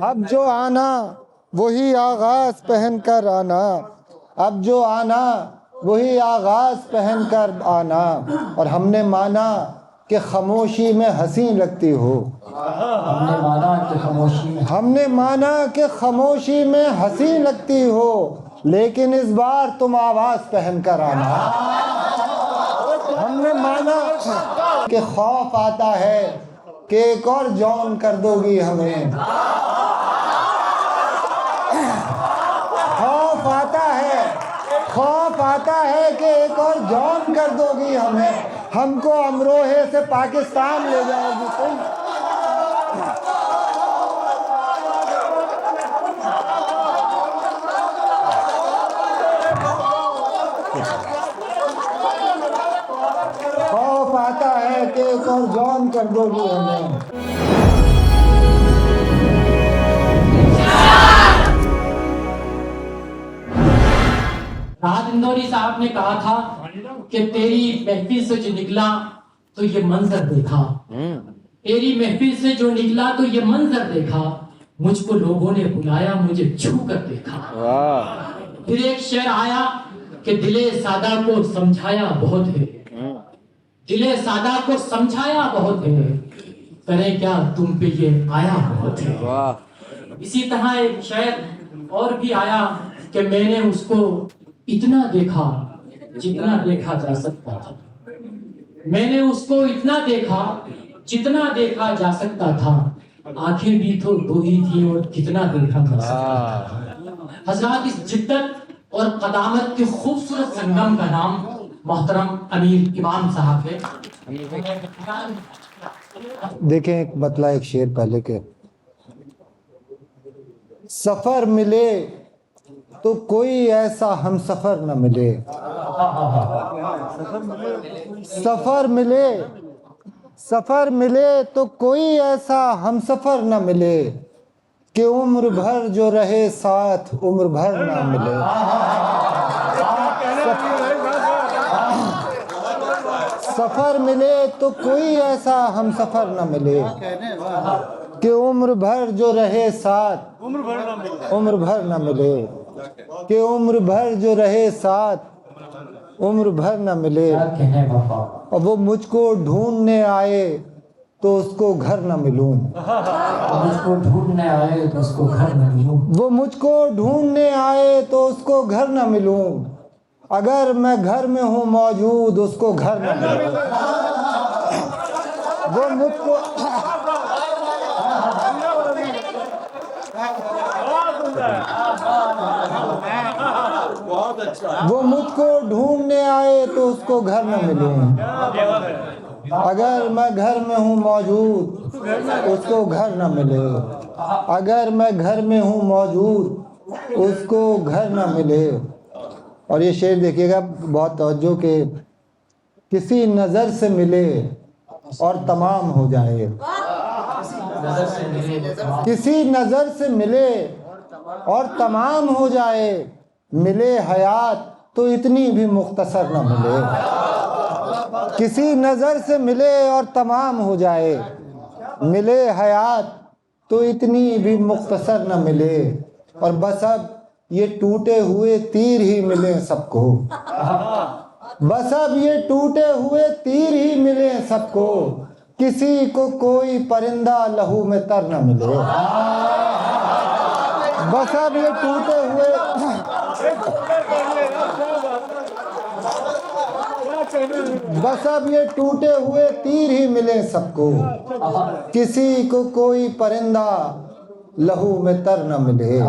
अब जो आना वही आगाज पहन कर आना, अब जो आना वही आगाज पहन कर आना। और हमने माना कि खामोशी में हंसी लगती हो, हमने माना कि खामोशी में हमने माना कि खामोशी में हंसी लगती हो, लेकिन इस बार तुम आवाज पहन कर आना। हमने माना कि खौफ आता है कि एक और जौन कर दोगी हमें, खौफ आता है कि एक और जौन कर दोगी हमें, हमको अमरोहे से पाकिस्तान ले जाओगी तुम। खौफ आता है कि एक और जौन कर दोगी हमें। राहत इंदौरी साहब ने कहा था कि तेरी महफिल से जो निकला तो ये मंजर देखा, तेरी महफिल से जो निकला तो ये मंजर देखा, मुझको लोगों ने बुलाया मुझे छू कर देखा। फिर एक शेर आया कि दिले सादा को समझाया बहुत है, दिले सादा को समझाया बहुत है, करे क्या तुम पे ये आया बहुत है। इसी तरह एक शेर और भी आया कि मैंने उसको इतना देखा जितना देखा जा सकता था, मैंने उसको इतना देखा जितना देखा जा सकता था, आखिर भी तो दो ही थी और कितना देखा जा सकता था। हजरात, इस जिद्दत और कदामत के खूबसूरत संगम का नाम मोहतरम अमीर इमाम साहब है। देखें एक मतलब एक शेर पहले के, सफर मिले तो कोई ऐसा हम सफर न मिले, सफर मिले तो कोई ऐसा हम सफर न मिले, कि उम्र भर जो रहे साथ उम्र भर न मिले। सफर मिले तो कोई ऐसा हम सफर न मिले, कि उम्र भर जो रहे साथ उम्र भर न मिले, कि उम्र भर जो रहे साथ उम्र भर न मिले। और वो मुझको ढूंढने आए तो उसको घर न मिलूं, मुझको ढूंढने आए तो उसको घर न मिलूं, वो मुझको ढूंढने आए तो उसको घर न मिलूं, अगर मैं घर में हूँ मौजूद उसको घर न मिलूं। वो मुझको वो मुझको ढूंढने आए तो उसको घर न मिलूं, अगर मैं घर में हूँ मौजूद उसको घर न मिले, अगर मैं घर में हूँ मौजूद उसको घर न मिले। और ये शेर देखिएगा बहुत तवज्जो के, किसी नज़र से मिले और तमाम हो जाए, किसी नज़र से मिले और तमाम हो जाए, मिले हयात तो इतनी भी मुख्तसर न मिले। किसी नज़र से मिले और तमाम हो जाए, मिले हयात तो इतनी भी मुख्तसर न मिले, और बस अब ये टूटे हुए तीर ही मिले सबको, बस अब ये टूटे हुए तीर ही मिले सबको, किसी को कोई परिंदा लहू में तर न मिले। बस अब ये टूटे हुए बस अब ये टूटे हुए तीर ही मिले सबको, किसी को कोई परिंदा लहू में तर न मिले।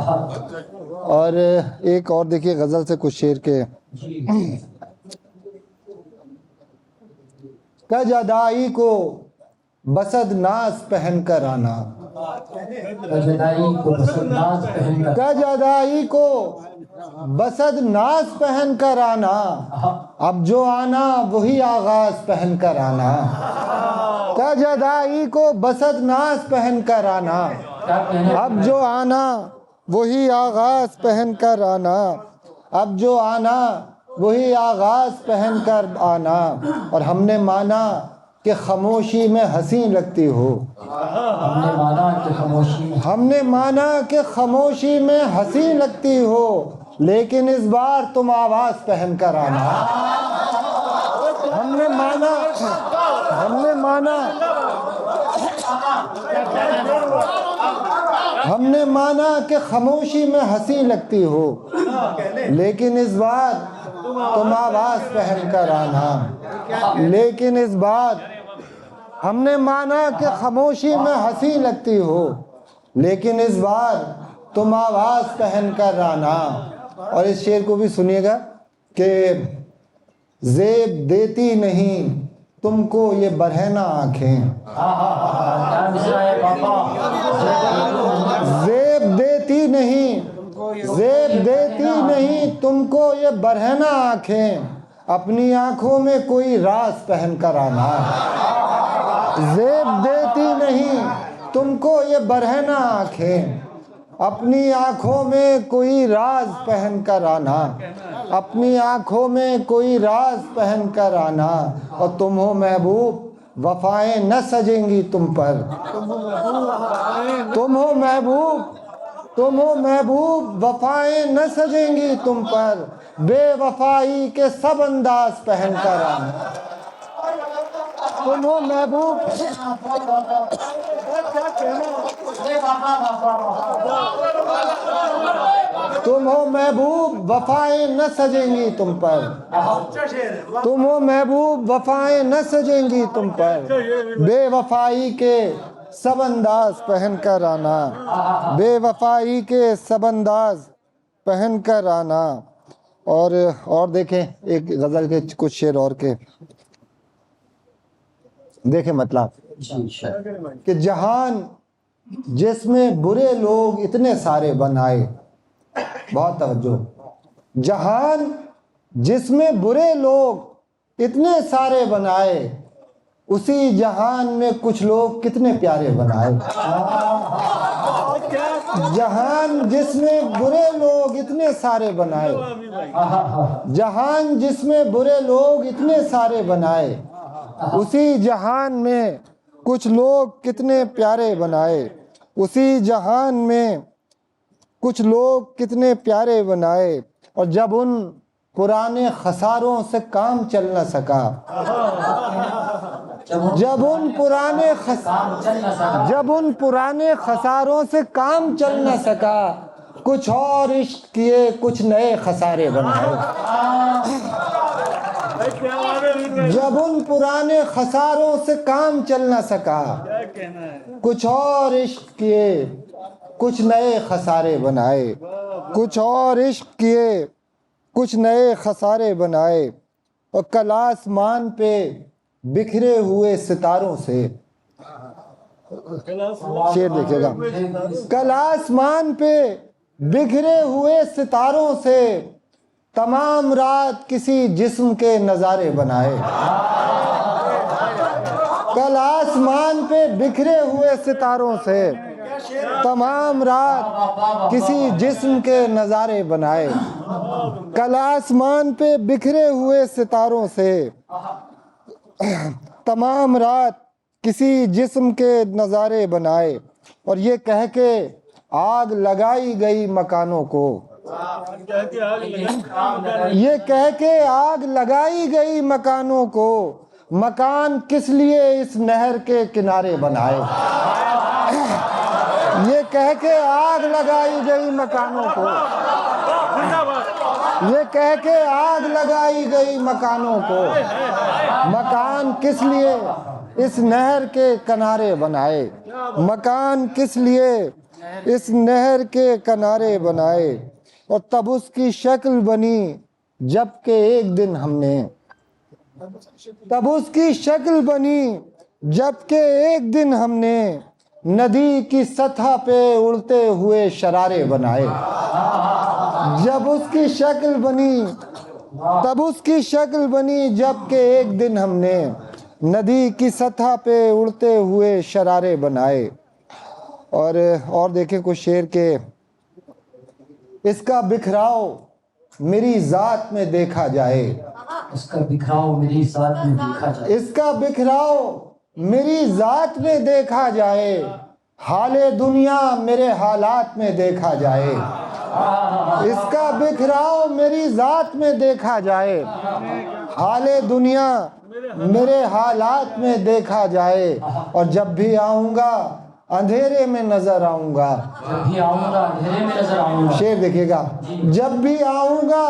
और एक और देखिए गजल से कुछ शेर के, कज अदाई को बसद नाज पहन कर आना, कज अदाई को बसद नाज पहन कर आना, अब जो आना वही आगाज पहन कर आना। कज अदाई को बसद नाज पहन कर आना, अब जो आना वही आगाज पहन कर आना, अब जो आना वही आगाज पहन कर आना। और हमने माना कि खामोशी में हंसी लगती हो, हमने माना कि कि खामोशी हमने माना कि खामोशी में हंसी लगती हो, लेकिन इस बार तुम आवाज पहन कर आना। हमने माना कि खामोशी में हंसी लगती हो, लेकिन इस बार तुम आवाज पहन कर आना। लेकिन इस बार हमने माना कि खामोशी में हंसी लगती हो, लेकिन इस बार तुम आवाज पहन कर आना। और इस शेर को भी सुनिएगा कि ज़ेब देती नहीं तुमको ये बरहना आंखें, ज़ेब देती नहीं तुमको ये बरहना आंखें, अपनी आंखों में कोई राज पहन कर आना। ज़ेब देती नहीं तुमको ये बरहना आंखें, अपनी आंखों में कोई राज पहन कर आना। अपनी आंखों में कोई राज पहन कर आना। और तुम हो महबूब वफाएं न सजेंगी तुम पर, तुम हो महबूब वफाएं न सजेंगी तुम पर, बेवफाई के सब अंदाज पहन कर आना। तुम हो महबूब वफाएं न सजेंगी तुम पर, तुम हो महबूब वफाएं न सजेंगी तुम पर, बेवफाई के सब अंदाज पहन कर आना। बेवफाई के सब अंदाज पहन कर आना। और देखें एक गजल के कुछ शेर और के देखें, मतलब कि जहान जिसमें बुरे लोग इतने सारे बनाए, बहुत तवज्जो, जहान जिसमें बुरे लोग इतने सारे बनाए, उसी जहान में कुछ लोग कितने प्यारे बनाए। जहान जिसमें बुरे लोग इतने सारे बनाए, जहान जिसमें बुरे लोग इतने सारे बनाए, उसी जहान में कुछ लोग कितने प्यारे बनाए। उसी जहान में कुछ लोग कितने प्यारे बनाए। और जब उन पुराने खसारों से काम चल न सका, जब उन पुराने खसारों से काम चल न सका, कुछ और इश्क किए कुछ नए खसारे बनाए। जब उन पुराने खसारों से काम चल न सका, कुछ और इश्क किए कुछ नए खसारे बनाए। कुछ और इश्क किए कुछ नए खसारे बनाए। और कल आसमान पे बिखरे हुए सितारों से, शेर देखिएगा, कल आसमान पे बिखरे हुए सितारों से तमाम रात किसी जिस्म के नज़ारे बनाए। कल आसमान पे बिखरे हुए सितारों से तमाम रात किसी जिस्म के नज़ारे बनाए। कल आसमान पे बिखरे हुए सितारों से तमाम रात किसी जिस्म के नज़ारे बनाए। और ये कह के आग लगाई गई मकानों को, ये कह के आग लगाई गई मकानों को, मकान किस लिए इस नहर के किनारे बनाए। ये कह के आग लगाई गई मकानों को, ये कह के आग लगाई गई मकानों को, मकान किस लिए इस नहर के किनारे बनाए। मकान किस लिए इस नहर के किनारे बनाए। और तब उसकी शक्ल बनी जबकि एक दिन हमने, तब उसकी शक्ल बनी जबकि एक दिन हमने नदी की सतह पे उड़ते हुए शरारे बनाए। जब उसकी शक्ल बनी, तब उसकी शक्ल बनी जबकि एक दिन हमने नदी की सतह पे उड़ते हुए शरारे बनाए। और देखें कुछ शेर के, इसका बिखराव मेरी जात में देखा जाए, इसका बिखराव मेरी जात में देखा जाए, इसका बिखराव मेरी जात में देखा जाए। हाले दुनिया मेरे हालात में देखा जाए, इसका बिखराव मेरी ज़ात में देखा जाए। हाले दुनिया मेरे हालात में देखा जाए, और जब भी आऊँगा अंधेरे में नजर आऊँगा। जब भी आऊंगा अंधेरे में नजर आऊंगा। शेर देखिएगा, जब भी आऊँगा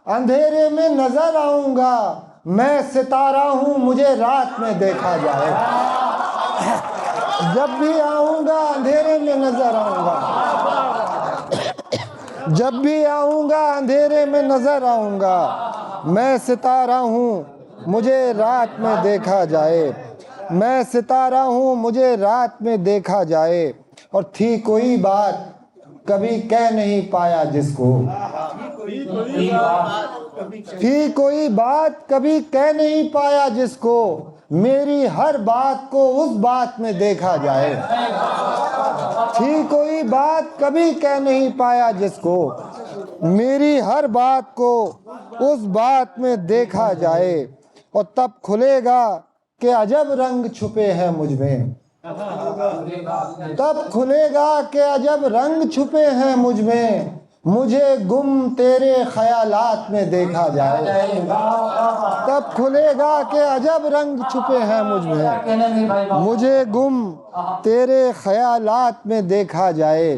अंधेरे में नजर आऊँगा, मैं सितारा हूँ मुझे रात में देखा जाए। जब भी आऊँगा अंधेरे में नजर आऊँगा, जब भी आऊँगा अंधेरे में नजर आऊँगा, मैं सितारा हूँ मुझे रात में देखा जाए। मैं सितारा हूँ मुझे रात में देखा जाए। और थी कोई बात कभी कह नहीं पाया जिसको, थी कोई बात कभी कह नहीं पाया जिसको, मेरी हर बात को उस बात में देखा जाए। थी कोई बात कभी कह नहीं पाया जिसको, मेरी हर बात को उस बात में देखा जाए। और तब खुलेगा कि अजब रंग छुपे हैं मुझ में, तब खुलेगा कि अजब रंग छुपे हैं मुझ में, मुझे गुम तेरे ख्यालात में देखा जाए। तब खुलेगा कि अजब रंग छुपे हैं मुझ में, मुझे गुम तेरे ख्यालात में देखा जाए।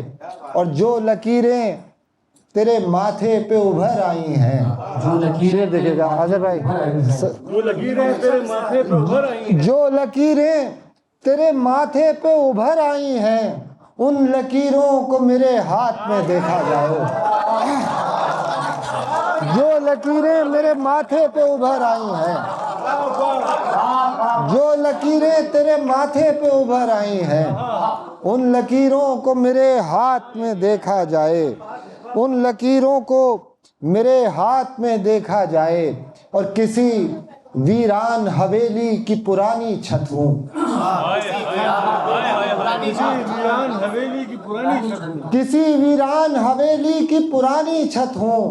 और जो लकीरें तेरे माथे पे उभर आई हैं, जो लकीरें देखिएगा अजय भाई, जो लकीरें तेरे माथे पे उभर आई हैं, जो लकीरें तेरे माथे पे उभर आई हैं, उन लकीरों को मेरे हाथ में देखा जाए। जो लकीरें मेरे माथे पे उभर आई हैं, जो लकीरें तेरे माथे पे उभर आई हैं, उन लकीरों को मेरे हाथ में देखा जाए। उन लकीरों को मेरे हाथ में देखा जाए। और किसी वीरान हवेली की पुरानी छत हूँ, वीरान हवेली की पुरानी छत हूँ, किसी वीरान हवेली की पुरानी छत हूँ,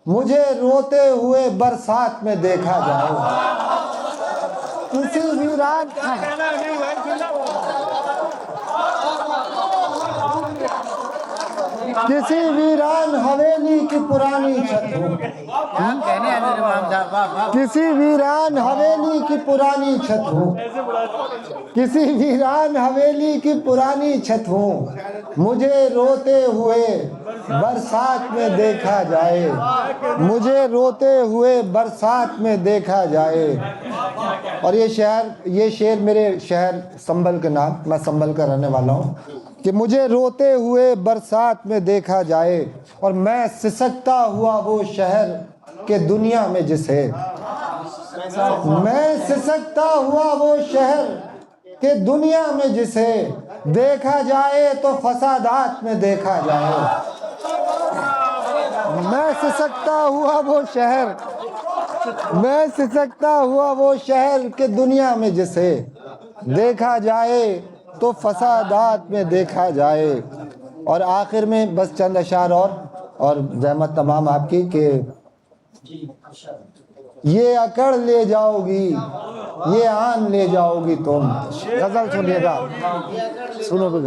मुझे रोते हुए बरसात में देखा जाए। किसी वीरान किसी वीरान हवेली की पुरानी छत हूँ, किसी वीरान हवेली की पुरानी छत हूँ, किसी वीरान हवेली की पुरानी छत हूँ, मुझे रोते हुए बरसात में देखा जाए। मुझे रोते हुए बरसात में देखा जाए। और ये शेर मेरे शहर संभल के नाम, मैं संभल का रहने वाला हूँ, कि मुझे रोते हुए बरसात में देखा जाए। और मैं सिसकता हुआ वो शहर के दुनिया में जिसे, मैं सिसकता हुआ वो शहर के दुनिया में जिसे, देखा जाए तो फसादात में देखा जाए। मैं सिसकता हुआ वो शहर, मैं सिसकता हुआ वो शहर के दुनिया में जिसे, देखा जाए तो फसादात में देखा जाए। और आखिर में बस चंद अशार और जहमत तमाम आपकी कि ये अकड़ ले जाओगी, ये आन ले जाओगी तुम। गजल सुनिएगा, सुनो तो,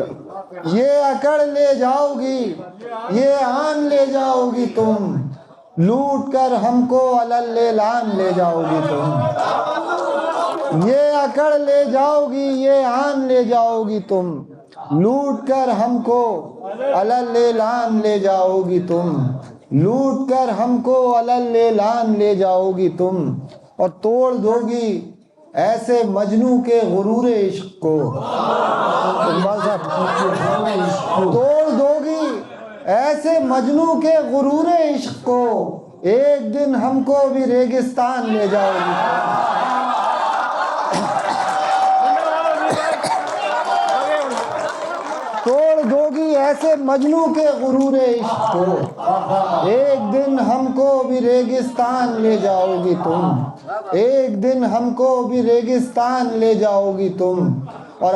ये अकड़ ले जाओगी, ये आन ले जाओगी तुम, लूट कर हमको अलल-ए-लान ले जाओगी तुम। ये अकड़ ले जाओगी, ये आन ले जाओगी तुम, लूट कर हमको अलल-ए-लान ले जाओगी तुम, लूट कर हमको अलल-ए-लान ले जाओगी तुम। और तोड़ दोगी ऐसे मजनू के गुरूरे इश्क को, तोड़ दोगी ऐसे मजनू के गुरूरे इश्क को, एक दिन हमको भी रेगिस्तान ले जाओगी। तोड़ दोगी ऐसे मजनू के गुरूरे इश्क को, एक दिन हमको भी रेगिस्तान ले जाओगी तुम, एक दिन हमको भी रेगिस्तान ले जाओगी तुम। और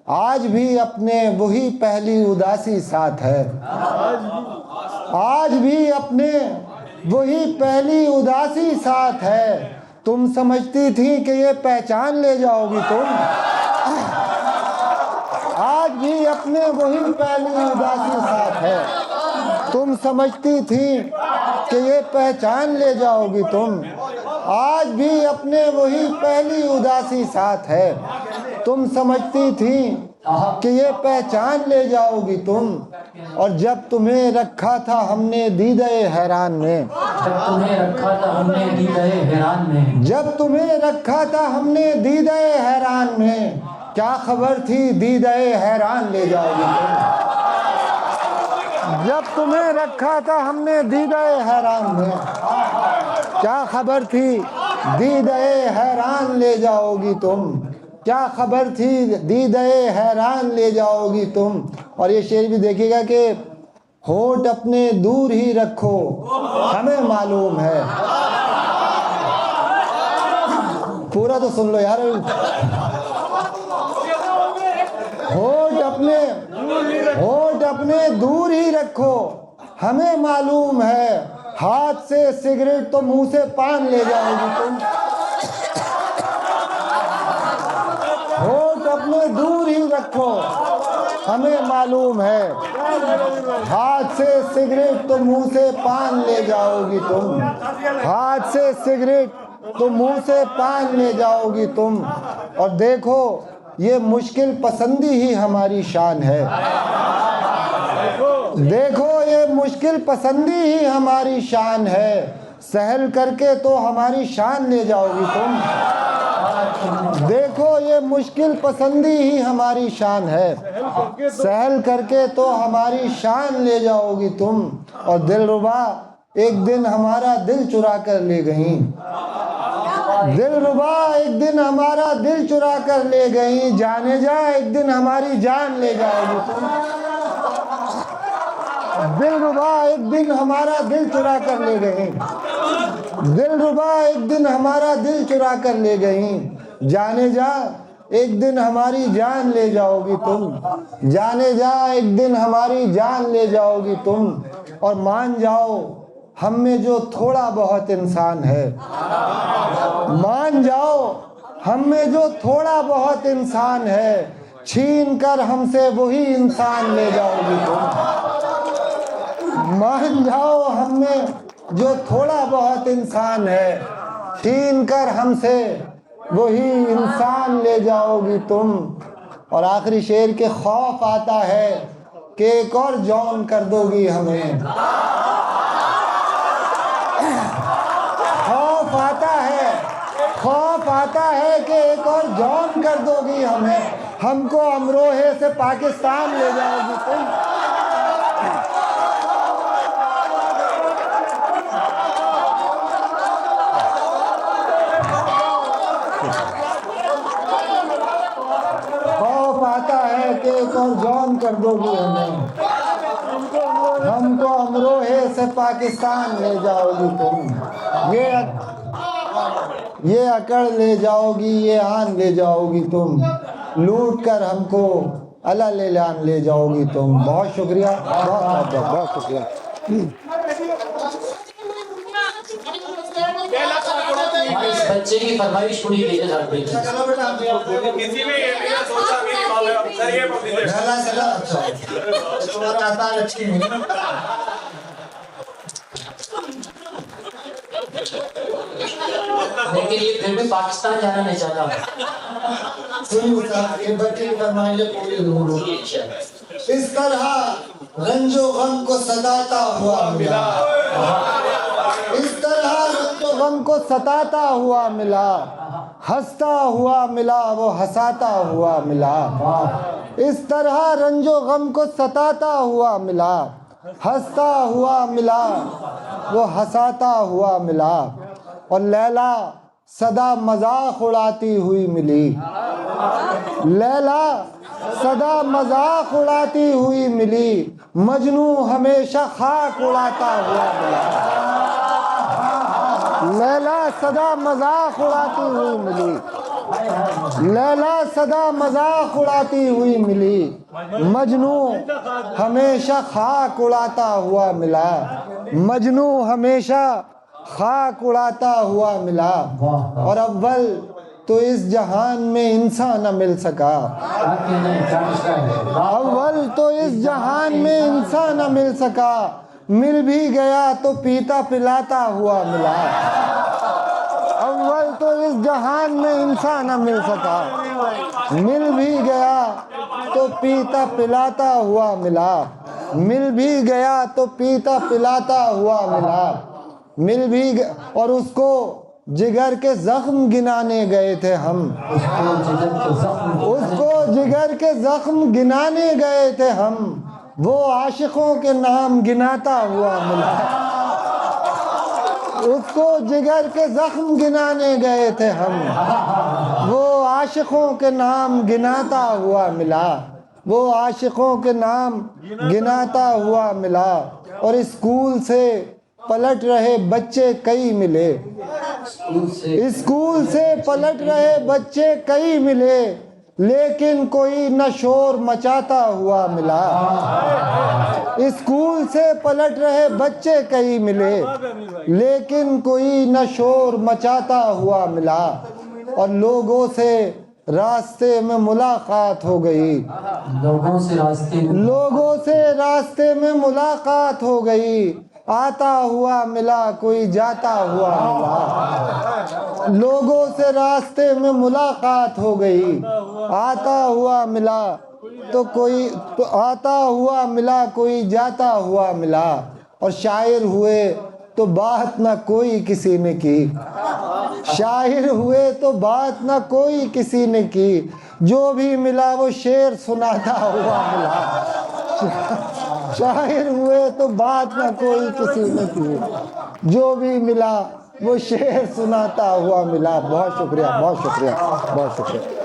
आज भी अपने वही पहली उदासी साथ है, आज भी अपने वही पहली उदासी साथ है। तुम समझती थी कि ये पहचान ले जाओगी तुम, आज भी अपने वही पहली उदासी साथ है। तुम समझती थी कि ये पहचान ले जाओगी तुम, आज भी अपने वही पहली उदासी साथ है। तुम समझती थी कि ये पहचान ले जाओगी तुम, और जब तुम्हें रखा था हमने दीदे हैरान में, जब तुम्हें रखा था हमने दीदे हैरान में, जब तुम्हें रखा था हमने दीदे हैरान में, क्या खबर थी दीदे हैरान ले जाओगी तुम। जब तुम्हें रखा था हमने दीदे हैरान में, क्या खबर थी दीदे हैरान ले जाओगी तुम, क्या खबर थी दीदे हैरान ले जाओगी तुम। और ये शेर भी देखिएगा कि होठ अपने दूर ही रखो हमें मालूम है, पूरा तो सुन लो यार। होठ अपने दूर ही रखो हमें मालूम है, हाथ से सिगरेट तो मुंह से पान ले जाओगी तुम। होठ अपने दूर ही रखो हमें मालूम है, हाथ से सिगरेट तो मुंह से पान ले जाओगी तुम। हाथ से सिगरेट तो मुंह से पान ले जाओगी तुम। और देखो ये मुश्किल पसंदी ही हमारी शान है, देखो ये मुश्किल पसंदी ही हमारी शान है, सहल करके तो हमारी शान ले जाओगी तुम। देखो ये मुश्किल पसंदी ही हमारी शान है, सहल करके तो हमारी शान ले जाओगी तुम। और दिलरुबा एक दिन हमारा दिल चुरा कर ले गई, दिलरुबा एक दिन हमारा दिल चुरा कर ले गई, जाने जा एक दिन हमारी जान ले जाओगी तुम। दिलरुबा एक दिन हमारा दिल चुरा कर ले गई, दिलरुबा एक दिन हमारा दिल चुरा कर ले गई, जाने जा एक दिन हमारी जान ले जाओगी तुम। जाने जा एक दिन हमारी जान ले जाओगी तुम। और मान जाओ हम में जो थोड़ा बहुत इंसान है, मान जाओ हम में जो थोड़ा बहुत इंसान है, छीन कर हमसे वही इंसान ले जाओगी तुम। मान जाओ हम में जो थोड़ा बहुत इंसान है, छीन कर हमसे वही इंसान ले जाओगी तुम। और आखिरी शेर के खौफ आता है कि एक और जौन कर दोगी हमें, खौफ आता है कि एक और जौन कर दोगी हमें, हमको अमरोहे से पाकिस्तान ले जाओगी तुम। खौफ आता है कि एक और जौन कर दोगी हमें, हमको अमरोहे से पाकिस्तान ले जाओगी तुम। ये अकड़ ले जाओगी, ये आन ले जाओगी तुम, लूट कर हमको अला ले लान ले जाओगी तुम। बहुत शुक्रिया, बहुत शुक्रिया। बच्चे की फरमाइश पूरी की जा सकती है। किसी भी एरिया सोचा भी नहीं वाले सर ये लेकिन ये फिर भी पाकिस्तान जाना नहीं चाहता। इस तरह रंजो गम को सताता हुआ मिला, इस तरह रंजो गम को सताता हुआ मिला, हंसता हुआ मिला वो हंसाता हुआ मिला। इस तरह रंजो गम को सताता हुआ मिला, हंसता हुआ मिला वो हंसाता हुआ मिला। और लैला सदा मजाक उड़ाती हुई मिली, लैला सदा मजाक उड़ाती हुई मिली, मजनू हमेशा खाक उड़ाता हुआ मिला। लैला सदा मजाक उड़ाती हुई मिली, लैला सदा मजाक उड़ाती हुई मिली, मजनू हमेशा खाक उड़ाता हुआ मिला, मजनू हमेशा खाक उड़ाता हुआ मिला। और अव्वल तो इस जहान में इंसान न मिल सका। अव्वल तो इस जहान में इंसान न मिल सका, मिल भी गया तो पीता पिलाता हुआ मिला। अव्वल तो इस जहान में इंसान न मिल सका, मिल भी गया तो पीता पिलाता हुआ मिला। मिल भी गया तो पीता पिलाता हुआ मिला। मिल भी और उसको जिगर के जख्म गिनाने गए थे हम। उसको जिगर के जख्म गिनाने गए थे हम, वो आशिकों के नाम गिनाता हुआ मिला। उसको जिगर के जख्म गिनाने गए थे हम, वो आशिकों के नाम गिनाता हुआ मिला। वो आशिकों के नाम गिनाता हुआ मिला। और स्कूल से पलट रहे बच्चे कई मिले। स्कूल से पलट रहे बच्चे कई मिले, लेकिन कोई न शोर मचाता हुआ मिला। स्कूल से पलट रहे बच्चे कई मिले, लेकिन कोई न शोर मचाता हुआ मिला। और लोगों से रास्ते में मुलाकात हो गई। लोगों से रास्ते में मुलाकात हो गई। आता हुआ मिला कोई जाता हुआ मिला। लोगों से रास्ते में मुलाकात हो गई। आता हुआ मिला तो आता हुआ मिला कोई जाता हुआ मिला। और शायर हुए तो बात ना कोई किसी ने की। शायर हुए तो बात ना कोई किसी ने की। जो भी मिला वो शेर सुनाता हुआ मिला। शायर हुए तो बात ना कोई किसी ने की। जो भी मिला वो शेर सुनाता हुआ मिला। बहुत शुक्रिया, बहुत शुक्रिया, बहुत शुक्रिया।